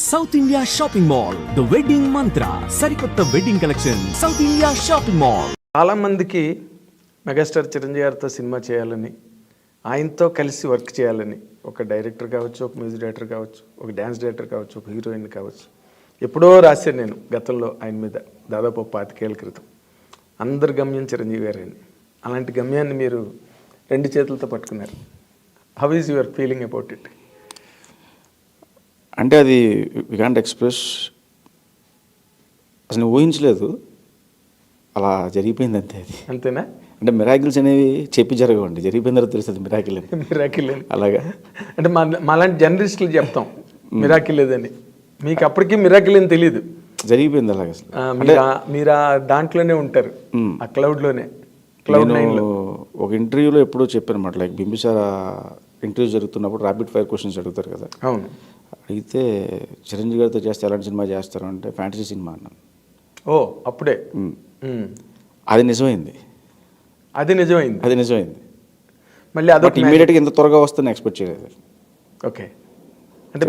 South India shopping mall the wedding మంత్ర సరికొత్త wedding collection south India shopping mall. చాలా మందికి megastar Chiranjeevi గారితో cinema చేయాలని, ఆయనతో కలిసి వర్క్ చేయాలని, ఒక డైరెక్టర్ కావచ్చు, ఒక మ్యూజిక్ డైరెక్టర్ కావచ్చు, ఒక డ్యాన్స్ డైరెక్టర్ కావచ్చు, ఒక హీరోయిన్ కావచ్చు. ఎప్పుడో రాశాను నేను గతంలో ఆయన మీద, దాదాపు 25 ఏళ్ల క్రితం. అందరి గమ్యం చిరంజీవి గారని. అలాంటి గమ్యాన్ని మీరు 2 చేతులతో పట్టుకున్నారు. How is your feeling about it? అంటే అది వి కాంట్ ఎక్స్ప్రెస్. అసలు నేను ఊహించలేదు, అలా జరిగిపోయింది అంతే. అది అంతేనా? అంటే మిరాకిల్స్ అనేవి చెప్పి జరగవండి, జరిగిపోయిన తర్వాత తెలుస్తుంది మిరాకిల్ అని. మిరాకిల్ అని అలాగా అంటే మాలాంటి జర్నలిస్టులు చెప్తాం మిరాకిల్ లేదని. మీకు అప్పటికీ మిరాకిల్ అని తెలియదు, జరిగిపోయింది అలాగే. మీరు ఆ దాంట్లోనే ఉంటారు, ఆ క్లౌడ్లోనే. క్లౌడ్ నేను ఒక ఇంటర్వ్యూలో ఎప్పుడో చెప్పాను అనమాట, లైక్ బింబిసార ఇంటర్వ్యూ జరుగుతున్నప్పుడు ర్యాపిడ్ ఫైర్ క్వశ్చన్స్ అడుగుతారు కదా. అవును. అడిగితే చిరంజీవి గారితో చేస్తే ఎలాంటి సినిమా చేస్తారు అంటే ఫ్యాంటసీ సినిమా అన్నాను. ఓ అప్పుడే అది నిజమైంది. అది నిజమైంది మళ్ళీ అదొక ఇమీడియట్గా ఇంత త్వరగా వస్తుందని ఎక్స్పెక్ట్ చేయలేదు. ఓకే, అంటే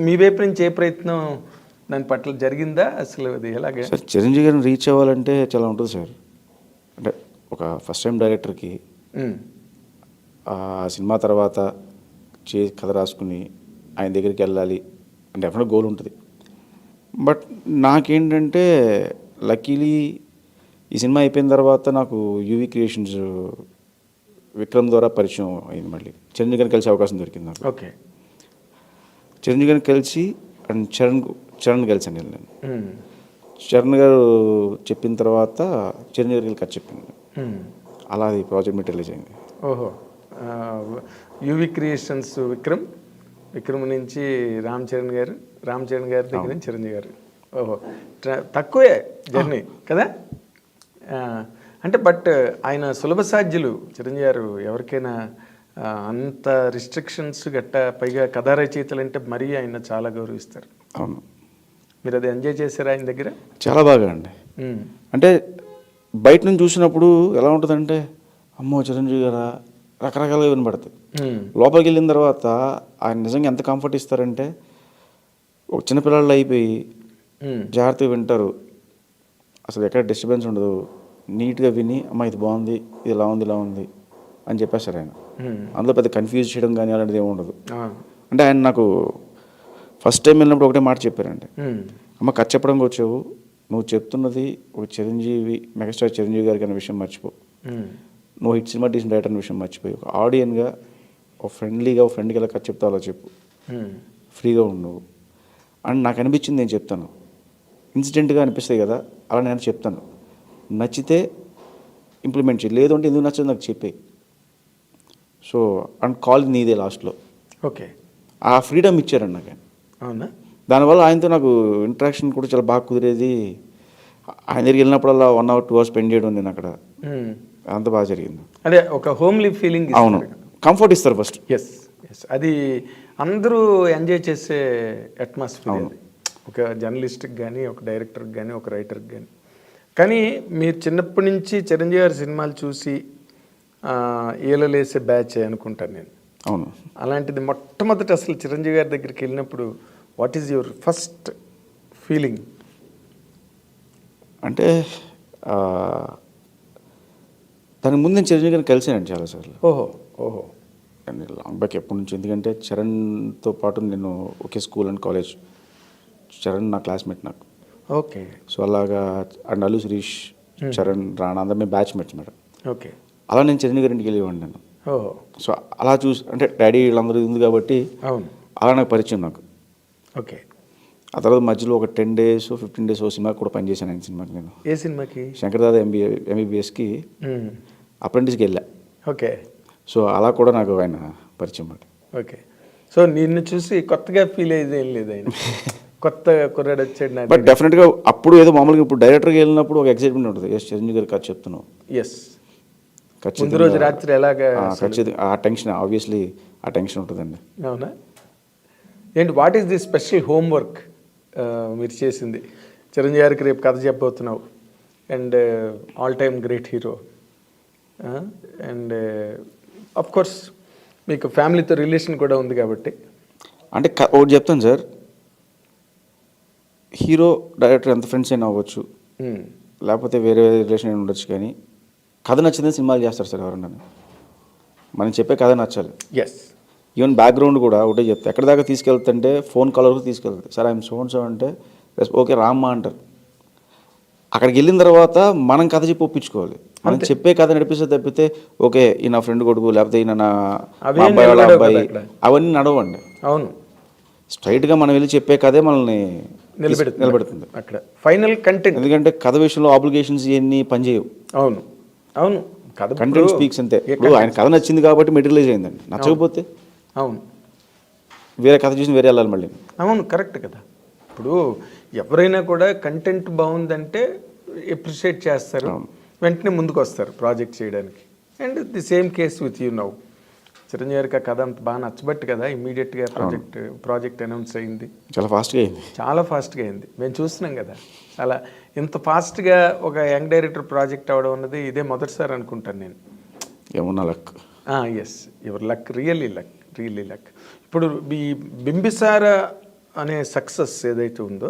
మీ వైపు నుంచి ఏ ప్రయత్నం దాని పట్ల జరిగిందా అసలు? అది ఎలాగే సార్ చిరంజీవి గారిని రీచ్ అవ్వాలంటే చాలా ఉంటుంది సార్. అంటే ఒక ఫస్ట్ టైం డైరెక్టర్కి ఆ సినిమా తర్వాత కథ రాసుకుని ఆయన దగ్గరికి వెళ్ళాలి అంటే డెఫినెట్ గోల్ ఉంటుంది. బట్ నాకేంటంటే లక్కీలీ ఈ సినిమా అయిపోయిన తర్వాత నాకు యూవీ క్రియేషన్స్ విక్రమ్ ద్వారా పరిచయం అయింది. మళ్ళీ చిరంజీవి గారిని కలిసే అవకాశం దొరికింది నాకు. ఓకే, చిరంజీవి గారిని కలిసి అండ్ చరణ్ కలిసాను నేను. చరణ్ గారు చెప్పిన తర్వాత చిరంజీవి గారికి కథ చెప్పింది. అలా అది ప్రాజెక్ట్ మీద రిలీజ్ అయింది. ఓహో, యూవీ క్రియేషన్స్ విక్రమ్ నుంచి రామ్ చరణ్ గారి దగ్గర నుంచి చిరంజీవి గారు. ఓహో, తక్కువే జర్నీ కదా. అంటే బట్ ఆయన సులభ సాధ్యులు చిరంజీవి గారు. ఎవరికైనా అంత రిస్ట్రిక్షన్స్ గట్ట, పైగా కథా రచయితలు అంటే మరీ ఆయన చాలా గౌరవిస్తారు. అవును, మీరు అది ఎంజాయ్ చేశారు ఆయన దగ్గర? చాలా బాగా అండి. అంటే బయట నుంచి చూసినప్పుడు ఎలా ఉంటుందంటే, అమ్మో చిరంజీవి గారా రకరకాలుగా వినపడుతుంది. లోపలికి వెళ్ళిన తర్వాత ఆయన నిజంగా ఎంత కంఫర్ట్ ఇస్తారంటే, ఒక చిన్నపిల్లలు అయిపోయి జాగ్రత్తగా వింటారు, అసలు ఎక్కడ డిస్టర్బెన్స్ ఉండదు, నీట్గా విని అమ్మ ఇది బాగుంది, ఇది ఇలా ఉంది అని చెప్పేస్తారు ఆయన. అందులో పెద్ద కన్ఫ్యూజ్ చేయడం కానీ అలాంటిది ఏమి ఉండదు. అంటే ఆయన నాకు ఫస్ట్ టైం వెళ్ళినప్పుడు ఒకటే మాట చెప్పారండి, అమ్మ కథ చెప్పడానికి వచ్చావు, నువ్వు చెప్తున్నది ఒక మెగాస్టార్ చిరంజీవి గారికి అనే విషయం మర్చిపో, నువ్వు హిట్ సినిమా తీసిన డైరెక్టర్ అనే విషయం మర్చిపోయి ఒక ఆడియన్గా, ఒక ఫ్రెండ్కి ఎలా కథ చెప్తావు అలా చెప్పు, ఫ్రీగా ఉండవు అని నాకు అనిపించింది. నేను చెప్తాను, ఇన్సిడెంట్గా అనిపిస్తాయి కదా, అలా నేను చెప్తాను, నచ్చితే ఇంప్లిమెంట్ చేయి, లేదు అంటే ఎందుకు నచ్చదు నాకు చెప్పే. సో అండ్ కాల్ నీదే లాస్ట్లో. ఓకే, ఆ ఫ్రీడమ్ ఇచ్చారండి నాకు. అవునా? దానివల్ల ఆయనతో నాకు ఇంటరాక్షన్ కూడా చాలా బాగా కుదిరేది. ఆయన దగ్గరికి వెళ్ళినప్పుడల్లా 1 hour 2 hours స్పెండ్ చేయడం నేను అక్కడ, అంత బాగా జరిగింది. అదే ఒక హోమ్లీ ఫీలింగ్. అవును, కంఫర్ట్ ఇస్తారు ఫస్ట్. ఎస్, అది అందరూ ఎంజాయ్ చేసే అట్మాస్ఫియర్. ఒక జర్నలిస్ట్కి కానీ, ఒక డైరెక్టర్కి కానీ, ఒక రైటర్కి కానీ. కానీ మీరు చిన్నప్పటి నుంచి చిరంజీవి గారి సినిమాలు చూసి ఏలలేసే బ్యాచ్ అనుకుంటాను నేను. అవును. అలాంటిది మొట్టమొదట అసలు చిరంజీవి గారి దగ్గరికి వెళ్ళినప్పుడు what is your first feeling? అంటే దానికి ముందు నేను చిరంజీవి గారిని కలిసానండి చాలాసార్లు. ఓహో అండ్ లాంగ్ బ్యాక్ ఎప్పటి నుంచి, ఎందుకంటే చరణ్తో పాటు నేను ఒకే స్కూల్ అండ్ కాలేజ్. చరణ్ నా క్లాస్మేట్ నాకు. ఓకే. సో అలాగా అండ్ అల్లు శిరీష్, చరణ్, రాణా అందరూ మేము బ్యాచ్మేట్స్ మేడం. ఓకే. అలా నేను చిరంజీవి గారి ఇంటికి వెళ్ళేవాడిని నేను. ఓహో. సో అలా చూసి, అంటే డాడీ వీళ్ళందరూ ఉంది కాబట్టి అవును, అలా నాకు పరిచయం నాకు. ఓకే. ఆ తర్వాత మధ్యలో ఒక 10 days 15 days ఓ సినిమాకి కూడా పనిచేశాను ఆయన సినిమాకి నేను. ఏ సినిమాకి? శంకర్దాద MBBSకి అప్రెంటిస్కి వెళ్ళా. ఓకే. సో అలా కూడా నాకు ఆయన పరిచయం మాట. ఓకే. సో నిన్ను చూసి కొత్తగా ఫీల్ అయ్యేది ఏం లేదు ఆయన? కొత్త కుర్రాడు వచ్చాడు నా. బట్ డెఫినెట్గా అప్పుడు ఏదో మామూలుగా, ఇప్పుడు డైరెక్టర్కి వెళ్ళినప్పుడు ఒక ఎక్సైట్మెంట్ ఉంటుంది. ఎస్ చిరంజీవి గారు కథ చెప్తున్నావు. ఎస్, ముందు రోజు రాత్రి ఎలాగా ఖచ్చితంగా ఆ టెన్షన్, ఆబ్వియస్లీ ఆ టెన్షన్ ఉంటుందండి. అవునా? ఏంటి, what is the special homework మీరు చేసింది? చిరంజీవి గారికి రేపు కథ చెప్పబోతున్నావు, and all time great hero, and of course మీకు ఫ్యామిలీతో రిలేషన్ కూడా ఉంది కాబట్టి. అంటే ఒకటి చెప్తాను సార్, హీరో డైరెక్టర్ ఎంత ఫ్రెండ్స్ అయినా అవ్వచ్చు, లేకపోతే వేరే రిలేషన్ అయినా ఉండొచ్చు, కానీ కథ నచ్చిందే సినిమాలు చేస్తారు సార్ ఎవరన్నా. మనం చెప్పే కథ నచ్చాలి. ఎస్. ఈవెన్ బ్యాక్గ్రౌండ్ కూడా ఒకటే చెప్తే ఎక్కడి దాకా తీసుకెళ్తుంటే ఫోన్ కాల్ వరకు తీసుకెళ్తుంది. సార్ ఐఎమ్ సో అంటే ఓకే రామ్మా అంటారు. అక్కడికి వెళ్ళిన తర్వాత మనం కథ చెప్పి ఒప్పించుకోవాలి. మనం చెప్పే కథ నడిపిస్తే తప్పితే ఓకే ఈ నా ఫ్రెండ్ కొడుకు, లేకపోతే ఈయన నా అబ్బాయి వాళ్ళ అబ్బాయి, అవన్నీ నడవండి. అవును. స్ట్రైట్గా మనం వెళ్ళి చెప్పే కథే మనల్ని నిలబెడుతుంది అక్కడ ఫైనల్ కంటెంట్. ఎందుకంటే కథ విషయంలో ఆబ్లిగేషన్స్ ఇవన్నీ పనిచేయవు. అవును అవును. కథ కంటెంట్ స్పీక్స్ అంతే. ఇప్పుడు ఆయన కథ నచ్చింది కాబట్టి మెటీరియలైజ్ అయిందండి. నచ్చకపోతే అవును వేరే కథ చూసి వేరే వెళ్ళాలి మళ్ళీ. అవును కరెక్ట్ కదా. ఇప్పుడు ఎవరైనా కూడా కంటెంట్ బాగుందంటే ఎప్రిషియేట్ చేస్తారు, వెంటనే ముందుకు వస్తారు ప్రాజెక్ట్ చేయడానికి. And the same case with you now. Chiranjeevi గారికి ఆ కథ అంత బాగా నచ్చబట్టి కదా ఇమ్మీడియట్గా ప్రాజెక్ట్ అనౌన్స్ అయింది. చాలా ఫాస్ట్గా అయింది. చాలా ఫాస్ట్గా అయింది. మేము చూస్తున్నాం కదా. అలా ఇంత ఫాస్ట్గా ఒక యంగ్ డైరెక్టర్ ప్రాజెక్ట్ అవ్వడం అన్నది ఇదే మొదటిసారి అనుకుంటాను నేను. ఏమన్నా luck. Yes, your luck, really luck. ఇప్పుడు ఈ బింబిసార అనే సక్సెస్ ఏదైతే ఉందో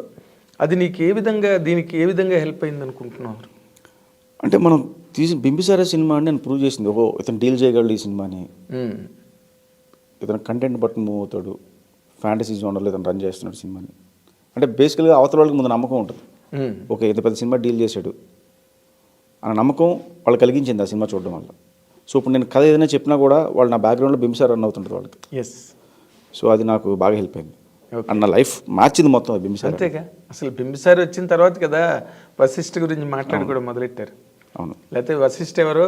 అది నీకు దీనికి ఏ విధంగా హెల్ప్ అయింది అనుకుంటున్నారు? అంటే మనం తీసి బింబిసార సినిమా అని నేను ప్రూవ్ చేసింది. ఓహో ఇతను డీల్ చేయగలడు ఈ సినిమాని, ఇతను కంటెంట్ బట్టి మూవ్ అవుతాడు, ఫ్యాంటసీ జోనర్లో ఇతను రన్ చేస్తున్నాడు సినిమాని. అంటే బేసికల్గా అవతల వాళ్ళకి ముందు నమ్మకం ఉంటుంది. ఓకే ఇంత పెద్ద సినిమా డీల్ చేశాడు అన్న నమ్మకం వాళ్ళు కలిగించింది ఆ సినిమా చూడడం వల్ల. సో ఇప్పుడు నేను కథ ఏదైనా చెప్పినా కూడా వాళ్ళు నా బ్యాక్గ్రౌండ్లో బింబిసార రన్ అవుతుంటుంది వాళ్ళకి. ఎస్. సో అది నాకు బాగా హెల్ప్ అయింది. అన్న లైఫ్ మార్చింది మొత్తం బింబిసార. అంతేగా. అసలు బింబిసార వచ్చిన తర్వాత కదా వశిష్ఠ గురించి మాట్లాడుకోవడం మొదలెట్టారు. అవును. లేకపోతే వశిష్ఠ ఎవరో